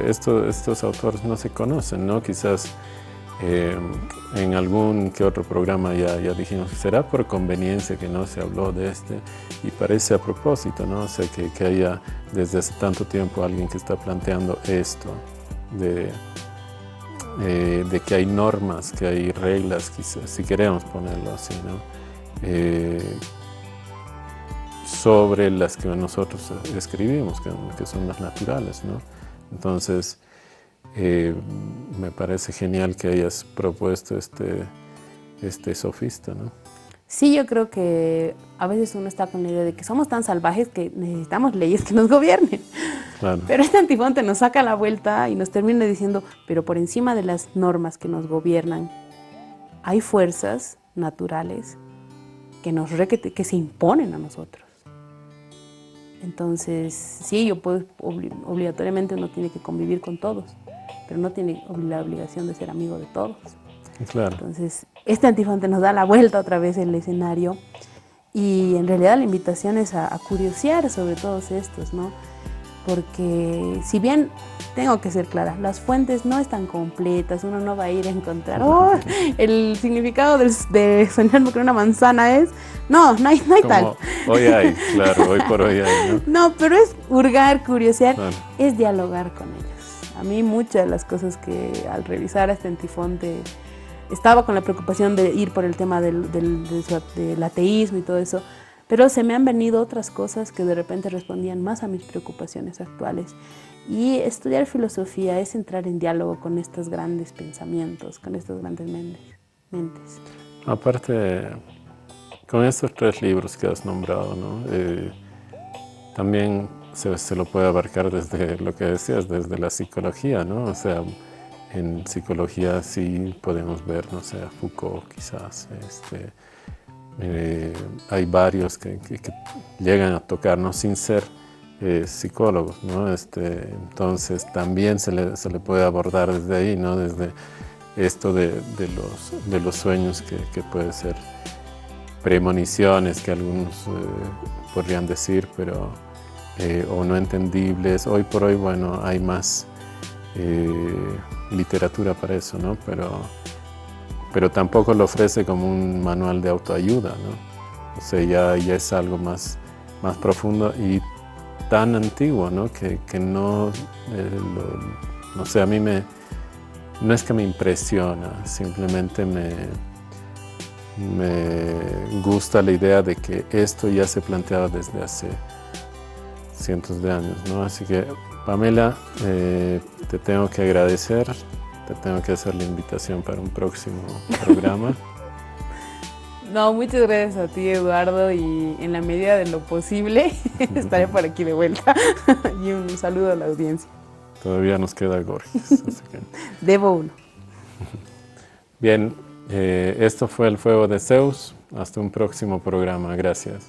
estos autores no se conocen, ¿no? Quizás en algún que otro programa ya dijimos, será por conveniencia que no se habló de y parece a propósito, ¿no? O sea, que haya desde hace tanto tiempo alguien que está planteando esto, de que hay normas, que hay reglas, quizás, si queremos ponerlo así, ¿no? Sobre las que nosotros escribimos, que son las naturales, ¿no? Entonces, me parece genial que hayas propuesto este sofista, ¿no? Sí, yo creo que a veces uno está con la idea de que somos tan salvajes que necesitamos leyes que nos gobiernen. Claro. Pero Antifonte nos saca la vuelta y nos termina diciendo, pero por encima de las normas que nos gobiernan, hay fuerzas naturales que se imponen a nosotros. Entonces, sí, obligatoriamente uno tiene que convivir con todos, pero no tiene la obligación de ser amigo de todos. Claro. Entonces, Antifonte nos da la vuelta otra vez en el escenario Y en realidad la invitación es a curiosear sobre todos estos, ¿no? Porque si bien tengo que ser clara, las fuentes no están completas, uno no va a ir a encontrar, oh, el significado de soñarme con una manzana es, no hay tal. Hoy hay, claro, hoy por hoy hay, ¿no? No, pero es hurgar, curiosear, Claro. es dialogar con ellos. A mí muchas de las cosas que al revisar este Antifonte estaba con la preocupación de ir por el tema del ateísmo y todo eso, pero se me han venido otras cosas que de repente respondían más a mis preocupaciones actuales. Y estudiar filosofía es entrar en diálogo con estos grandes pensamientos, con estas grandes mentes. Aparte, con estos 3 libros que has nombrado, ¿no? También se lo puede abarcar desde lo que decías, desde la psicología, ¿no? O sea, en psicología sí podemos ver, no sé, a Foucault quizás, hay varios que llegan a tocarnos sin ser psicólogos, ¿no? Entonces también se le puede abordar desde ahí, ¿no? Desde esto de los sueños que puede ser premoniciones que algunos podrían decir, pero o no entendibles. Hoy por hoy, bueno, hay más literatura para eso, ¿no? Pero tampoco lo ofrece como un manual de autoayuda, ¿no? O sea, ya es algo más profundo y tan antiguo, ¿no? Que no, no sé, a mí no es que me impresiona, simplemente me gusta la idea de que esto ya se planteaba desde hace cientos de años, ¿no? Así que, Pamela, te tengo que agradecer, te tengo que hacer la invitación para un próximo programa. No, muchas gracias a ti, Eduardo, y en la medida de lo posible estaré por aquí de vuelta. Y un saludo a la audiencia. Todavía nos queda Gorgias. Así que... Debo uno. Bien, esto fue El Fuego de Zeus. Hasta un próximo programa. Gracias.